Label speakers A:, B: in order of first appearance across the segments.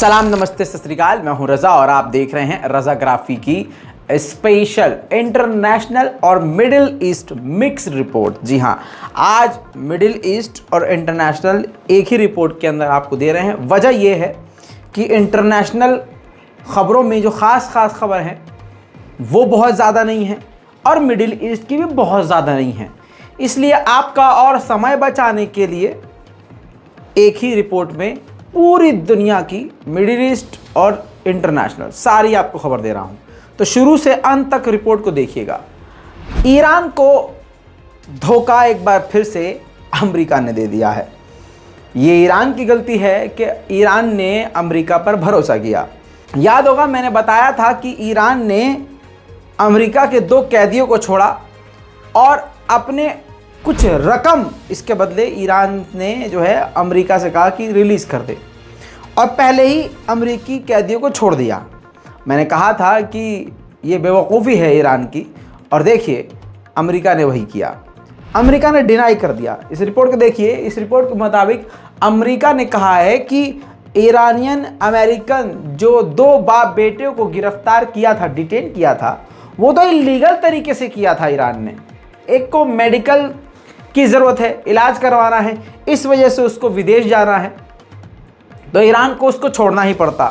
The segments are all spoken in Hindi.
A: सलाम, नमस्ते, सत श्री अकाल। मैं हूं रजा और आप देख रहे हैं रजाग्राफी की स्पेशल इंटरनेशनल और मिडिल ईस्ट मिक्स रिपोर्ट। जी हां, आज मिडिल ईस्ट और इंटरनेशनल एक ही रिपोर्ट के अंदर आपको दे रहे हैं। वजह यह है कि इंटरनेशनल ख़बरों में जो ख़ास खबर हैं वो बहुत ज़्यादा नहीं है और मिडिल ईस्ट की भी बहुत ज़्यादा नहीं है। इसलिए आपका और समय बचाने के लिए एक ही रिपोर्ट में पूरी दुनिया की मिडिल ईस्ट और इंटरनेशनल सारी आपको खबर दे रहा हूं। तो शुरू से अंत तक रिपोर्ट को देखिएगा। ईरान को धोखा एक बार फिर से अमेरिका ने दे दिया है। ये ईरान की गलती है कि ईरान ने अमेरिका पर भरोसा किया। याद होगा मैंने बताया था कि ईरान ने अमेरिका के 2 कैदियों को छोड़ा और अपने कुछ रकम इसके बदले ईरान ने जो है अमेरिका से कहा कि रिलीज़ कर दे और पहले ही अमेरिकी कैदियों को छोड़ दिया। मैंने कहा था कि ये बेवकूफ़ी है ईरान की, और देखिए अमेरिका ने वही किया। अमेरिका ने डिनाई कर दिया। इस रिपोर्ट को देखिए। इस रिपोर्ट के मुताबिक अमेरिका ने कहा है कि ईरानियन अमेरिकन जो 2 बाप बेटियों को गिरफ्तार किया था, डिटेन किया था, वो तो इलीगल तरीके से किया था ईरान ने। एक को मेडिकल की ज़रूरत है, इलाज करवाना है, इस वजह से उसको विदेश जाना है तो ईरान को उसको छोड़ना ही पड़ता।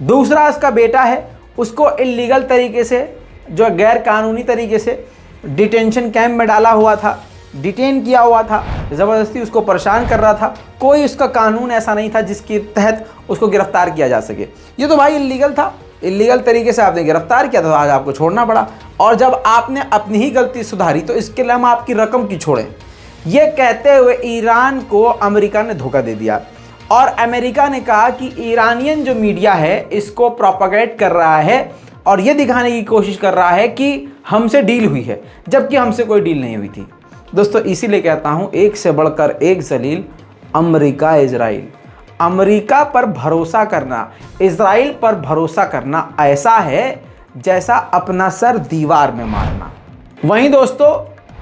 A: दूसरा उसका बेटा है, उसको इलीगल तरीके से, जो गैर कानूनी तरीके से डिटेंशन कैंप में डाला हुआ था, डिटेन किया हुआ था, ज़बरदस्ती उसको परेशान कर रहा था। कोई उसका कानून ऐसा नहीं था जिसके तहत उसको गिरफ्तार किया जा सके। ये तो भाई इलीगल था, इलीगल तरीके से आपने गिरफ्तार किया तो आज आपको छोड़ना पड़ा। और जब आपने अपनी ही गलती सुधारी तो इसके लिए हम आपकी रकम क्यों छोड़ें। ये कहते हुए ईरान को अमेरिका ने धोखा दे दिया और अमेरिका ने कहा कि ईरानियन जो मीडिया है इसको प्रोपेगेट कर रहा है और ये दिखाने की कोशिश कर रहा है कि हमसे डील हुई है, जबकि हमसे कोई डील नहीं हुई थी। दोस्तों, इसीलिए कहता हूँ एक से बढ़कर एक जलील अमेरिका इजराइल। अमेरिका पर भरोसा करना, इजराइल पर भरोसा करना ऐसा है जैसा अपना सर दीवार में मारना। वहीं दोस्तों,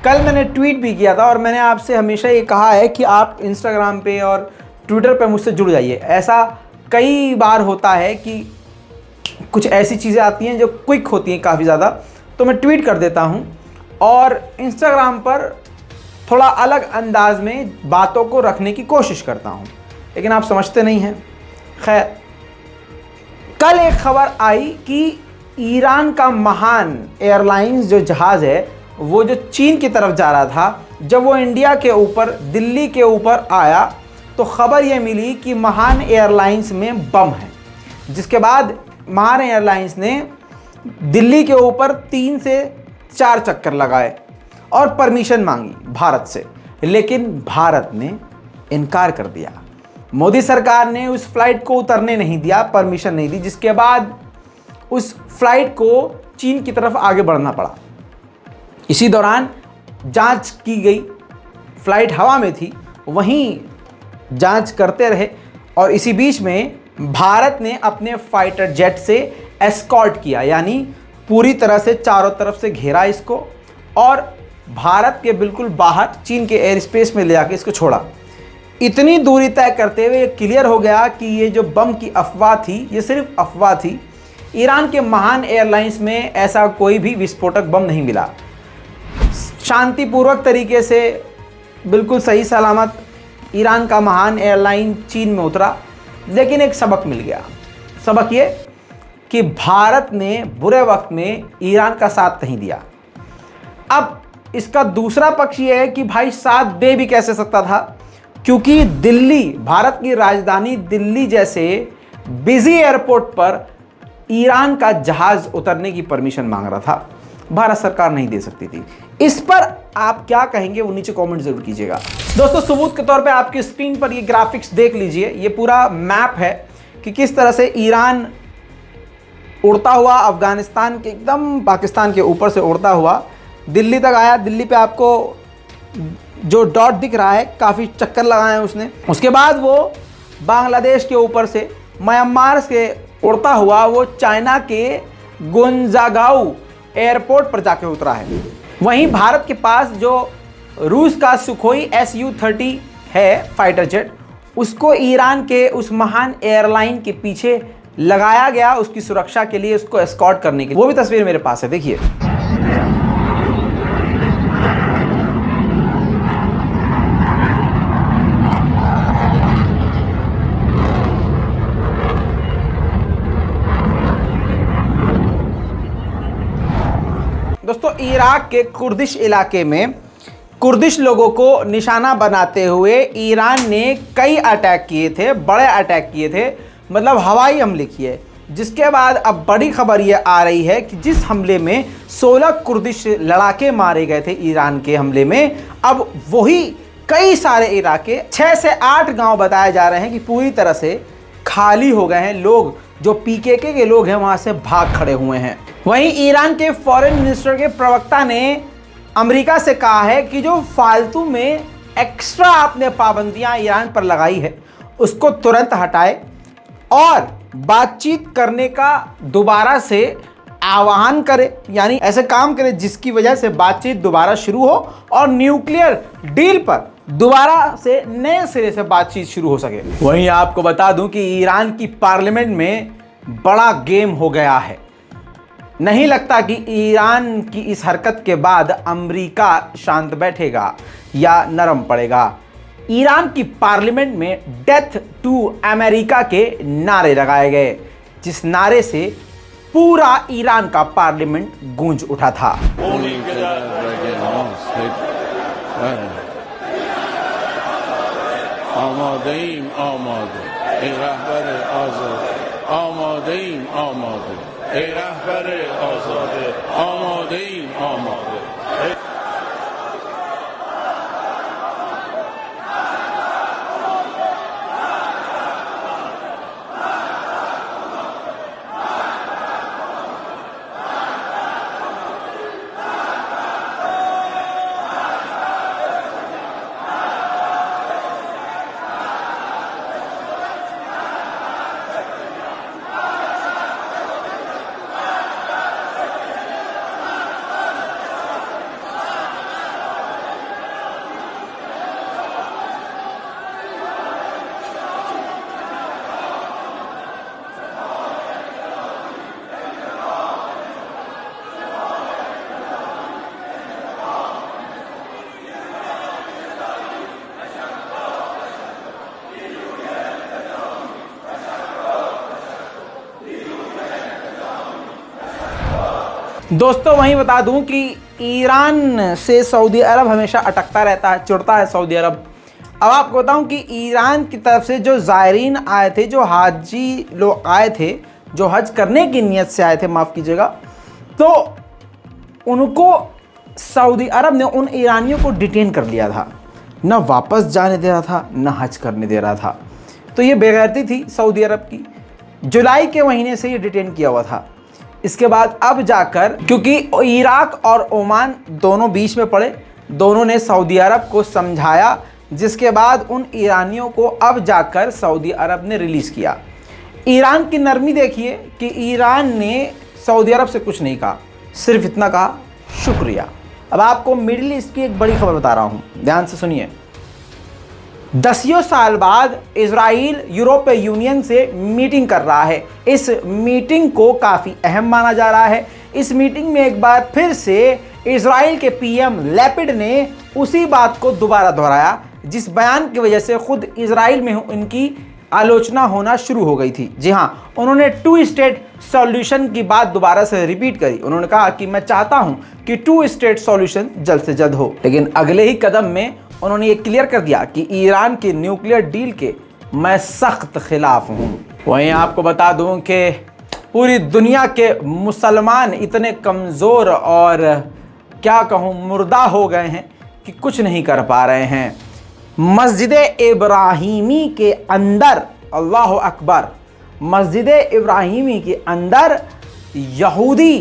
A: कल मैंने ट्वीट भी किया था और मैंने आपसे हमेशा ये कहा है कि आप इंस्टाग्राम पे और ट्विटर पे मुझसे जुड़ जाइए। ऐसा कई बार होता है कि कुछ ऐसी चीज़ें आती हैं जो क्विक होती हैं काफ़ी ज़्यादा, तो मैं ट्वीट कर देता हूँ और इंस्टाग्राम पर थोड़ा अलग अंदाज में बातों को रखने की कोशिश करता हूँ, लेकिन आप समझते नहीं हैं। खैर, कल एक खबर आई कि ईरान का महान एयरलाइंस जो जहाज़ है वो जो चीन की तरफ जा रहा था, जब वो इंडिया के ऊपर, दिल्ली के ऊपर आया तो ख़बर ये मिली कि महान एयरलाइंस में बम है। जिसके बाद महान एयरलाइंस ने दिल्ली के ऊपर 3 से 4 चक्कर लगाए और परमिशन मांगी भारत से, लेकिन भारत ने इनकार कर दिया। मोदी सरकार ने उस फ्लाइट को उतरने नहीं दिया, परमिशन नहीं दी, जिसके बाद उस फ्लाइट को चीन की तरफ आगे बढ़ना पड़ा। इसी दौरान जांच की गई, फ्लाइट हवा में थी, वहीं जांच करते रहे और इसी बीच में भारत ने अपने फाइटर जेट से एस्कॉर्ट किया, यानी पूरी तरह से चारों तरफ से घेरा इसको और भारत के बिल्कुल बाहर चीन के एयर स्पेस में ले जाकर इसको छोड़ा। इतनी दूरी तय करते हुए क्लियर हो गया कि ये जो बम की अफवाह थी ये सिर्फ अफवाह थी। ईरान के महान एयरलाइंस में ऐसा कोई भी विस्फोटक बम नहीं मिला। शांतिपूर्वक तरीके से बिल्कुल सही सलामत ईरान का महान एयरलाइन चीन में उतरा, लेकिन एक सबक मिल गया। सबक ये कि भारत ने बुरे वक्त में ईरान का साथ नहीं दिया। अब इसका दूसरा पक्ष ये है कि भाई साथ दे भी कैसे सकता था, क्योंकि दिल्ली, भारत की राजधानी दिल्ली जैसे बिजी एयरपोर्ट पर ईरान का जहाज़ उतरने की परमिशन मांग रहा था, भारत सरकार नहीं दे सकती थी। इस पर आप क्या कहेंगे वो नीचे कमेंट जरूर कीजिएगा। दोस्तों, सबूत के तौर पे आपकी स्क्रीन पर ये ग्राफिक्स देख लीजिए। ये पूरा मैप है कि किस तरह से ईरान उड़ता हुआ अफगानिस्तान के एकदम पाकिस्तान के ऊपर से उड़ता हुआ दिल्ली तक आया। दिल्ली पे आपको जो डॉट दिख रहा है, काफ़ी चक्कर लगाए हैं उसने। उसके बाद वो बांग्लादेश के ऊपर से, म्यांमार से उड़ता हुआ वो चाइना के गुंजागाऊ एयरपोर्ट पर जाके उतरा है। वहीं भारत के पास जो रूस का सुखोई Su-30 है फाइटर जेट, उसको ईरान के उस महान एयरलाइन के पीछे लगाया गया उसकी सुरक्षा के लिए, उसको एस्कॉर्ट करने के लिए। वो भी तस्वीर मेरे पास है, देखिए। दोस्तों, इराक के कुर्दिश इलाके में कुर्दिश लोगों को निशाना बनाते हुए ईरान ने कई अटैक किए थे, बड़े अटैक किए थे, मतलब हवाई हमले किए। जिसके बाद अब बड़ी खबर ये आ रही है कि जिस हमले में 16 कुर्दिश लड़ाके मारे गए थे ईरान के हमले में, अब वही कई सारे इलाके 6 से 8 गांव बताए जा रहे हैं कि पूरी तरह से खाली हो गए हैं। लोग जो पीकेके के लोग हैं वहां से भाग खड़े हुए हैं। वहीं ईरान के फॉरेन मिनिस्टर के प्रवक्ता ने अमेरिका से कहा है कि जो फालतू में एक्स्ट्रा आपने पाबंदियां ईरान पर लगाई है उसको तुरंत हटाए और बातचीत करने का दोबारा से आह्वान करे, यानी ऐसे काम करे जिसकी वजह से बातचीत दोबारा शुरू हो और न्यूक्लियर डील पर दोबारा से नए सिरे से बातचीत शुरू हो सके। वहीं आपको बता दूं कि ईरान की पार्लियामेंट में बड़ा गेम हो गया है। नहीं लगता कि ईरान की इस हरकत के बाद अमेरिका शांत बैठेगा या नरम पड़ेगा। ईरान की पार्लियामेंट में डेथ टू अमेरिका के नारे लगाए गए, जिस नारे से पूरा ईरान का पार्लियामेंट गूंज उठा था। दोस्तों, वहीं बता दूं कि ईरान से सऊदी अरब हमेशा अटकता रहता है, चिढ़ता है सऊदी अरब। अब आपको बताऊं कि ईरान की तरफ से जो ज़ायरीन आए थे, जो हाजी लोग आए थे, जो हज करने की नीयत से आए थे, माफ़ कीजिएगा, तो उनको सऊदी अरब ने उन ईरानियों को डिटेन कर लिया था, न वापस जाने दे रहा था, न हज करने दे रहा था। तो ये बेगैरती थी सऊदी अरब की। जुलाई के महीने से ये डिटेन किया हुआ था। इसके बाद अब जाकर, क्योंकि इराक और ओमान दोनों बीच में पड़े, दोनों ने सऊदी अरब को समझाया, जिसके बाद उन ईरानियों को अब जाकर सऊदी अरब ने रिलीज़ किया। ईरान की नरमी देखिए कि ईरान ने सऊदी अरब से कुछ नहीं कहा, सिर्फ इतना कहा, शुक्रिया। अब आपको मिडिल ईस्ट की एक बड़ी खबर बता रहा हूँ, ध्यान से सुनिए। 10 साल बाद इजराइल यूरोपीय यूनियन से मीटिंग कर रहा है। इस मीटिंग को काफ़ी अहम माना जा रहा है। इस मीटिंग में एक बार फिर से इजराइल के पीएम लैपिड ने उसी बात को दोबारा दोहराया, जिस बयान की वजह से खुद इजराइल में इनकी आलोचना होना शुरू हो गई थी। जी हाँ, उन्होंने 2 स्टेट सॉल्यूशन की बात दोबारा से रिपीट करी। उन्होंने कहा कि मैं चाहता हूं कि 2 स्टेट सॉल्यूशन जल्द से जल्द हो, लेकिन अगले ही कदम में उन्होंने ये क्लियर कर दिया कि ईरान के न्यूक्लियर डील के मैं सख्त खिलाफ हूं। वहीं आपको बता दूं कि पूरी दुनिया के मुसलमान इतने कमज़ोर और क्या कहूं मुर्दा हो गए हैं कि कुछ नहीं कर पा रहे हैं। मस्जिद इब्राहिमी के अंदर, अल्लाह अकबर, मस्जिद इब्राहिमी के अंदर यहूदी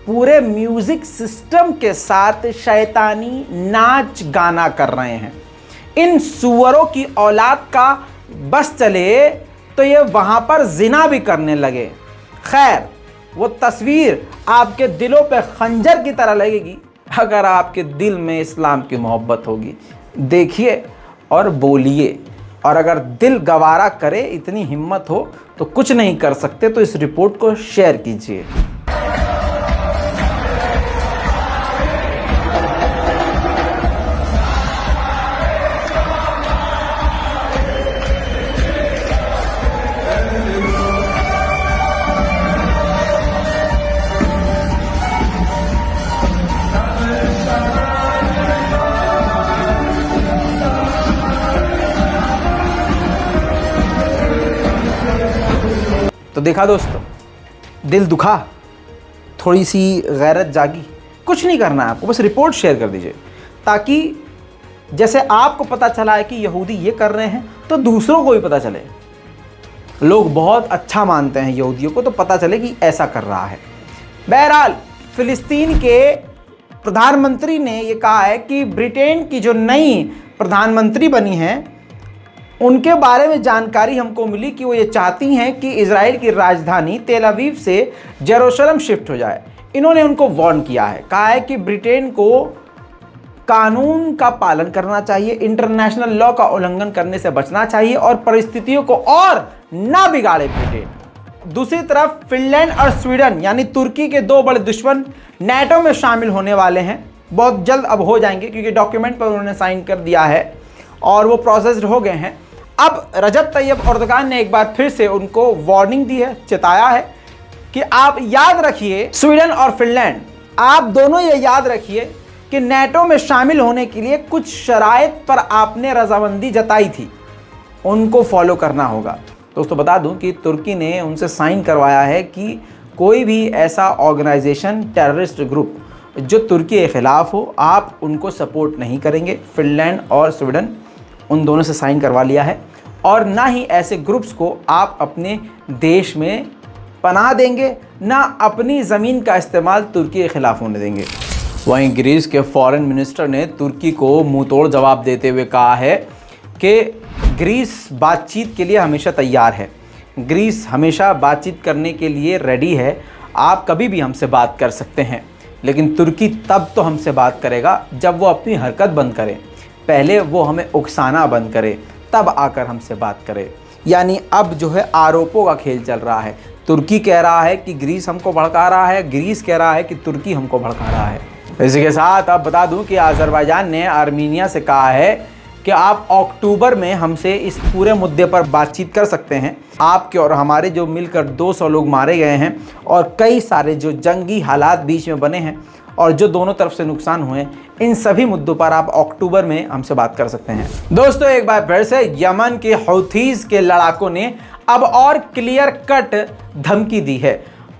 A: पूरे म्यूज़िक सिस्टम के साथ शैतानी नाच गाना कर रहे हैं। इन सुअरों की औलाद का बस चले तो ये वहाँ पर जिना भी करने लगे। खैर, वो तस्वीर आपके दिलों पे खंजर की तरह लगेगी अगर आपके दिल में इस्लाम की मोहब्बत होगी। देखिए और बोलिए और अगर दिल गवारा करे, इतनी हिम्मत हो तो कुछ नहीं कर सकते तो इस रिपोर्ट को शेयर कीजिए। तो देखा दोस्तों, दिल दुखा, थोड़ी सी गैरत जागी, कुछ नहीं करना है आपको, बस रिपोर्ट शेयर कर दीजिए, ताकि जैसे आपको पता चला है कि यहूदी ये कर रहे हैं तो दूसरों को भी पता चले। लोग बहुत अच्छा मानते हैं यहूदियों को, तो पता चले कि ऐसा कर रहा है। बहरहाल फिलिस्तीन के प्रधानमंत्री ने ये कहा है कि ब्रिटेन की जो नई प्रधानमंत्री बनी है उनके बारे में जानकारी हमको मिली कि वो ये चाहती हैं कि इजराइल की राजधानी तेल अवीव से जेरूशलम शिफ्ट हो जाए। इन्होंने उनको वार्न किया है, कहा है कि ब्रिटेन को कानून का पालन करना चाहिए, इंटरनेशनल लॉ का उल्लंघन करने से बचना चाहिए और परिस्थितियों को और ना बिगाड़े ब्रिटेन। दूसरी तरफ फिनलैंड और स्वीडन यानी तुर्की के दो बड़े दुश्मन नेटो में शामिल होने वाले हैं, बहुत जल्द अब हो जाएंगे, क्योंकि डॉक्यूमेंट पर उन्होंने साइन कर दिया है और वो प्रोसेस्ड हो गए हैं। अब रजब तैयब एर्दोगान ने एक बार फिर से उनको वार्निंग दी है, चिताया है कि आप याद रखिए, स्वीडन और फिनलैंड, आप दोनों ये याद रखिए कि नेटो में शामिल होने के लिए कुछ शराइत पर आपने रजामंदी जताई थी, उनको फॉलो करना होगा। दोस्तों बता दूं कि तुर्की ने उनसे साइन करवाया है कि कोई भी ऐसा ऑर्गेनाइजेशन, टेररिस्ट ग्रुप जो तुर्की के खिलाफ हो, आप उनको सपोर्ट नहीं करेंगे। फिनलैंड और स्वीडन उन दोनों से साइन करवा लिया है, और ना ही ऐसे ग्रुप्स को आप अपने देश में पनाह देंगे, ना अपनी ज़मीन का इस्तेमाल तुर्की के खिलाफ होने देंगे। वहीं ग्रीस के फॉरेन मिनिस्टर ने तुर्की को मुंहतोड़ जवाब देते हुए कहा है कि ग्रीस बातचीत के लिए हमेशा तैयार है, ग्रीस हमेशा बातचीत करने के लिए रेडी है, आप कभी भी हमसे बात कर सकते हैं, लेकिन तुर्की तब तो हमसे बात करेगा जब वो अपनी हरकत बंद करे, पहले वो हमें उकसाना बंद करे, तब आकर हमसे बात करे। यानी अब जो है आरोपों का खेल चल रहा है, तुर्की कह रहा है कि ग्रीस हमको भड़का रहा है, ग्रीस कह रहा है कि तुर्की हमको भड़का रहा है। इसी के साथ अब बता दूं कि अज़रबैजान ने आर्मीनिया से कहा है कि आप अक्टूबर में हमसे इस पूरे मुद्दे पर बातचीत कर सकते हैं। आपके और हमारे जो मिलकर 200 लोग मारे गए हैं और कई सारे जो जंगी हालात बीच में बने हैं और जो दोनों तरफ से नुकसान हुए, इन सभी मुद्दों पर आप अक्टूबर में हमसे बात कर सकते हैं। दोस्तों एक बार फिर से यमन के हौथीज के लड़ाकों ने अब और क्लियर कट धमकी दी है।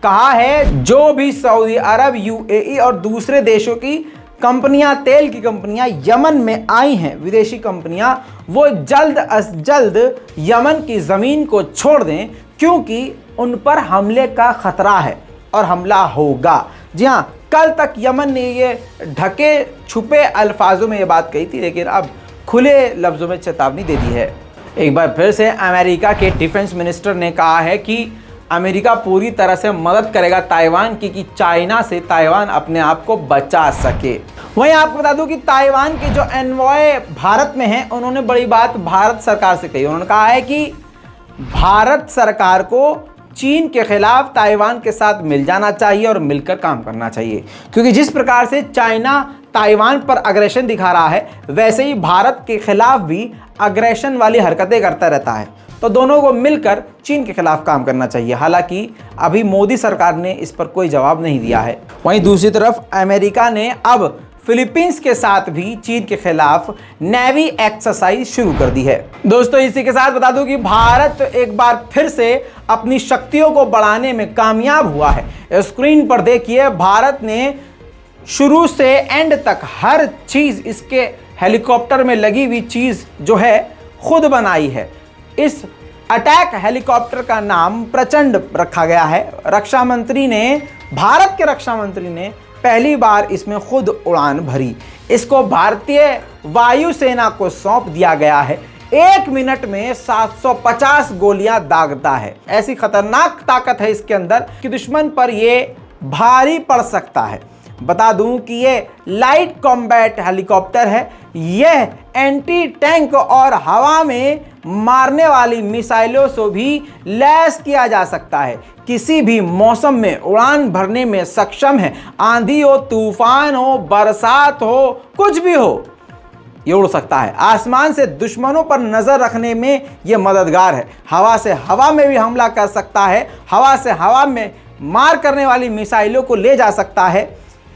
A: कहा है जो भी सऊदी अरब, यूएई और दूसरे देशों की कंपनियां, तेल की कंपनियां यमन में आई हैं, विदेशी कंपनियां, वो जल्द अज जल्द यमन की ज़मीन को छोड़ दें, क्योंकि उन पर हमले का खतरा है और हमला होगा। जी हाँ, कल तक यमन ने ये ढके छुपे अल्फाजों में ये बात कही थी, लेकिन अब खुले लफ्ज़ों में चेतावनी दे दी है। एक बार फिर से अमेरिका के डिफेंस मिनिस्टर ने कहा है कि अमेरिका पूरी तरह से मदद करेगा ताइवान की, कि चाइना से ताइवान अपने आप को बचा सके। वहीं आपको बता दूं कि ताइवान के जो एनवॉय भारत में हैं, उन्होंने बड़ी बात भारत सरकार से कही। उन्होंने कहा है कि भारत सरकार को चीन के खिलाफ ताइवान के साथ मिल जाना चाहिए और मिलकर काम करना चाहिए, क्योंकि जिस प्रकार से चाइना ताइवान पर अग्रेशन दिखा रहा है, वैसे ही भारत के खिलाफ भी अग्रेशन वाली हरकतें करता रहता है। तो दोनों को मिलकर चीन के खिलाफ काम करना चाहिए। हालांकि अभी मोदी सरकार ने इस पर कोई जवाब नहीं दिया है। वहीं दूसरी तरफ अमेरिका ने अब फिलीपींस के साथ भी चीन के खिलाफ नेवी एक्सरसाइज शुरू कर दी है। दोस्तों इसी के साथ बता दूं कि भारत एक बार फिर से अपनी शक्तियों को बढ़ाने में कामयाब हुआ है। स्क्रीन पर देखिए, भारत ने शुरू से एंड तक हर चीज, इसके हेलीकॉप्टर में लगी हुई चीज जो है खुद बनाई है। इस अटैक हेलीकॉप्टर का नाम प्रचंड रखा गया है। रक्षा मंत्री ने, भारत के रक्षा मंत्री ने पहली बार इसमें खुद उड़ान भरी। इसको भारतीय वायुसेना को सौंप दिया गया है। 1 मिनट में 750 गोलियां दागता है। ऐसी खतरनाक ताकत है इसके अंदर कि दुश्मन पर यह भारी पड़ सकता है। बता दूं कि ये लाइट कॉम्बैट हेलीकॉप्टर है। यह एंटी टैंक और हवा में मारने वाली मिसाइलों से भी लैस किया जा सकता है। किसी भी मौसम में उड़ान भरने में सक्षम है। आंधी हो, तूफान हो, बरसात हो, कुछ भी हो, ये उड़ सकता है। आसमान से दुश्मनों पर नजर रखने में ये मददगार है। हवा से हवा में भी हमला कर सकता है। हवा से हवा में मार करने वाली मिसाइलों को ले जा सकता है।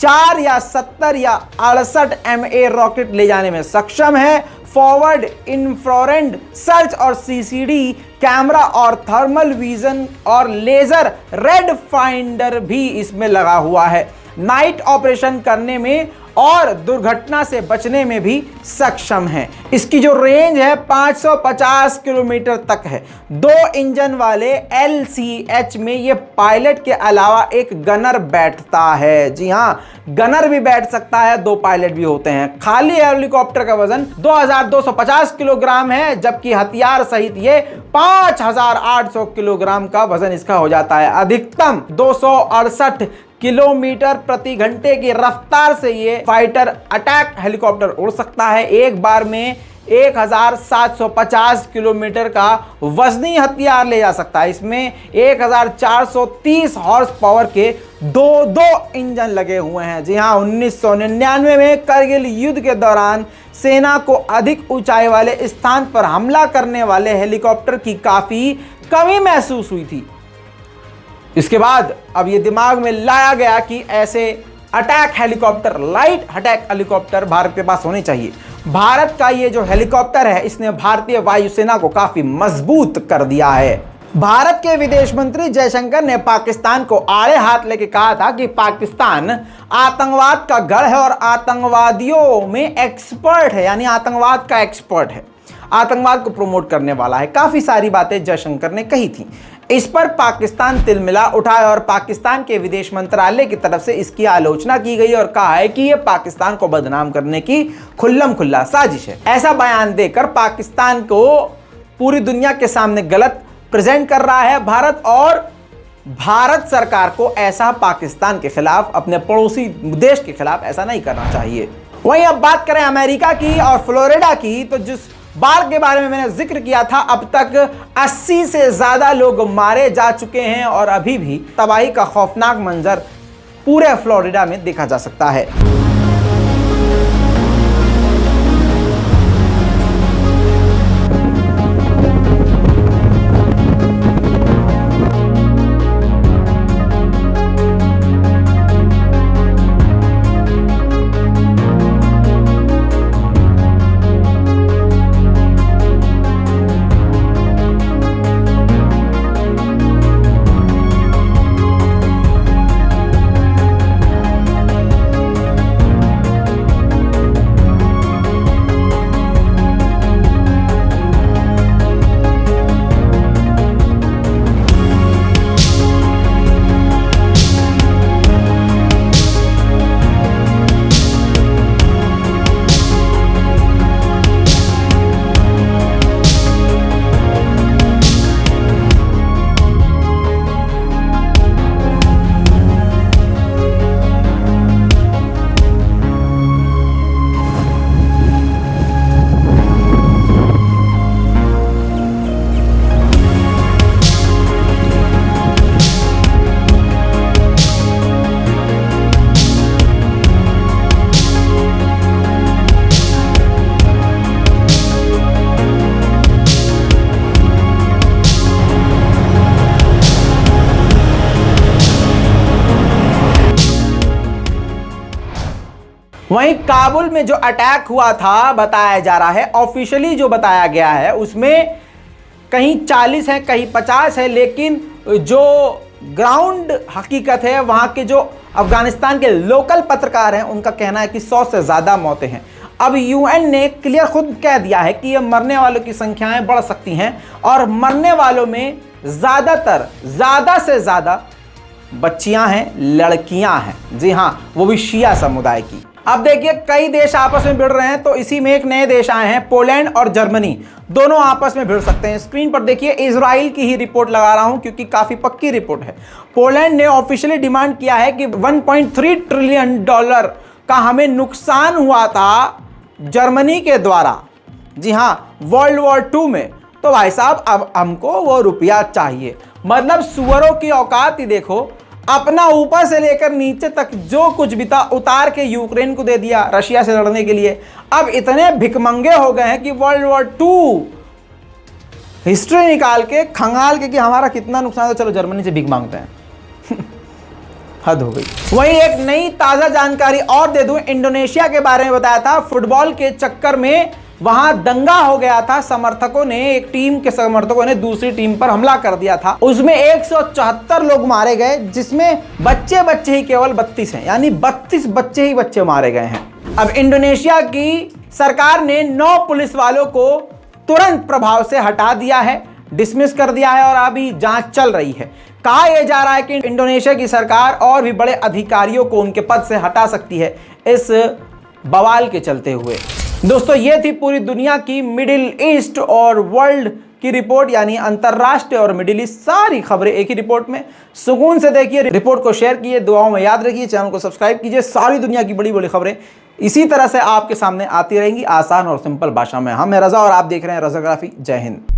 A: 4 या 70 या 68 MA रॉकेट ले जाने में सक्षम है। फॉरवर्ड इंफ्रारेड सर्च और CCD कैमरा और थर्मल विजन और लेजर रेड फाइंडर भी इसमें लगा हुआ है। नाइट ऑपरेशन करने में और दुर्घटना से बचने में भी सक्षम है। इसकी जो रेंज है 550 किलोमीटर तक है। 2 इंजन वाले LCH में ये पायलट के अलावा एक गनर बैठता है। जी हाँ, गनर भी बैठ सकता है, 2 पायलट भी होते हैं। खाली हेलीकॉप्टर का वजन 2250 किलोग्राम है, जबकि हथियार सहित ये 5800 किलोग्राम का वजन इसका हो जाता है। अधिकतम 268 किलोमीटर प्रति घंटे की रफ्तार से ये फाइटर अटैक हेलीकॉप्टर उड़ सकता है। एक बार में 1750 किलोमीटर का वजनी हथियार ले जा सकता है। इसमें 1430 हॉर्स पावर के दो इंजन लगे हुए हैं। जी हाँ, 1999 में करगिल युद्ध के दौरान सेना को अधिक ऊंचाई वाले स्थान पर हमला करने वाले हेलीकॉप्टर की काफी कमी महसूस हुई थी। इसके बाद अब ये दिमाग में लाया गया कि ऐसे attack helicopter, light attack helicopter Bharat के पास होने चाहिए। भारत का ये जो हेलीकॉप्टर है, इसने भारतीय वायुसेना को काफी मजबूत कर दिया है। भारत के विदेश मंत्री जयशंकर ने पाकिस्तान को आड़े हाथ लेके कहा था कि पाकिस्तान आतंकवाद का गढ़ है और आतंकवादियों में एक्सपर्ट है, यानी आतंकवाद का एक्सपर्ट है, आतंकवाद को प्रमोट करने वाला है। काफी सारी बातें जयशंकर ने कही थी। इस पर पाकिस्तान तिलमिला उठा और पाकिस्तान के विदेश मंत्रालय की तरफ से इसकी आलोचना की गई और कहा है कि यह पाकिस्तान को बदनाम करने की खुल्लम खुल्ला साजिश है। ऐसा बयान देकर पाकिस्तान को पूरी दुनिया के सामने गलत प्रेजेंट कर रहा है भारत, और भारत सरकार को ऐसा पाकिस्तान के खिलाफ, अपने पड़ोसी देश के खिलाफ ऐसा नहीं करना चाहिए। वहीं अब बात करें अमेरिका की और फ्लोरिडा की, तो जिस बाढ़ के बारे में मैंने जिक्र किया था, अब तक 80 से ज्यादा लोग मारे जा चुके हैं और अभी भी तबाही का खौफनाक मंजर पूरे फ्लोरिडा में देखा जा सकता है। वहीं काबुल में जो अटैक हुआ था, बताया जा रहा है, ऑफिशियली जो बताया गया है उसमें कहीं 40 है, कहीं 50 है, लेकिन जो ग्राउंड हकीकत है, वहां के जो अफगानिस्तान के लोकल पत्रकार हैं, उनका कहना है कि 100 से ज़्यादा मौतें हैं। अब UN ने क्लियर खुद कह दिया है कि ये मरने वालों की संख्याएं बढ़ सकती हैं और मरने वालों में ज़्यादातर, ज़्यादा से ज़्यादा बच्चियां हैं, लड़कियां हैं। जी हाँ, वो भी शिया समुदाय की। अब देखिए, कई देश आपस में भिड़ रहे हैं, तो इसी में एक नए देश आए हैं, पोलैंड और जर्मनी, दोनों आपस में भिड़ सकते हैं। स्क्रीन पर देखिए, इजराइल की ही रिपोर्ट लगा रहा हूं क्योंकि काफी पक्की रिपोर्ट है। पोलैंड ने ऑफिशियली डिमांड किया है कि $1.3 ट्रिलियन का हमें नुकसान हुआ था जर्मनी के द्वारा। जी हाँ, वर्ल्ड वॉर 2 में तो भाई साहब अब हमको वो रुपया चाहिए। मतलब सुअरों की औकात ही देखो, अपना ऊपर से लेकर नीचे तक जो कुछ भी था उतार के यूक्रेन को दे दिया रशिया से लड़ने के लिए। अब इतने भिकमंगे हो गए हैं कि वर्ल्ड वॉर 2 हिस्ट्री निकाल के खंगाल के कि हमारा कितना नुकसान है, चलो जर्मनी से भीख मांगते हैं। हद हो गई। वहीं एक नई ताजा जानकारी और दे दूं, इंडोनेशिया के बारे में बताया था। फुटबॉल के चक्कर में वहां दंगा हो गया था, समर्थकों ने, एक टीम के समर्थकों ने दूसरी टीम पर हमला कर दिया था। उसमें 174 लोग मारे गए, जिसमें बच्चे ही केवल 32 हैं, यानी 32 बच्चे मारे गए हैं। अब इंडोनेशिया की सरकार ने 9 पुलिस वालों को तुरंत प्रभाव से हटा दिया है, डिसमिस कर दिया है और अभी जांच चल रही है। कहा यह जा रहा है कि इंडोनेशिया की सरकार और भी बड़े अधिकारियों को उनके पद से हटा सकती है इस बवाल के चलते हुए। दोस्तों, ये थी पूरी दुनिया की मिडिल ईस्ट और वर्ल्ड की रिपोर्ट, यानी अंतरराष्ट्रीय और मिडिल ईस्ट सारी खबरें एक ही रिपोर्ट में। सुकून से देखिए, रिपोर्ट को शेयर कीजिए, दुआओं में याद रखिए, चैनल को सब्सक्राइब कीजिए। सारी दुनिया की बड़ी बड़ी खबरें इसी तरह से आपके सामने आती रहेंगी, आसान और सिंपल भाषा में। हम हैं रजा और आप देख रहे हैं रजाग्राफी। जय हिंद।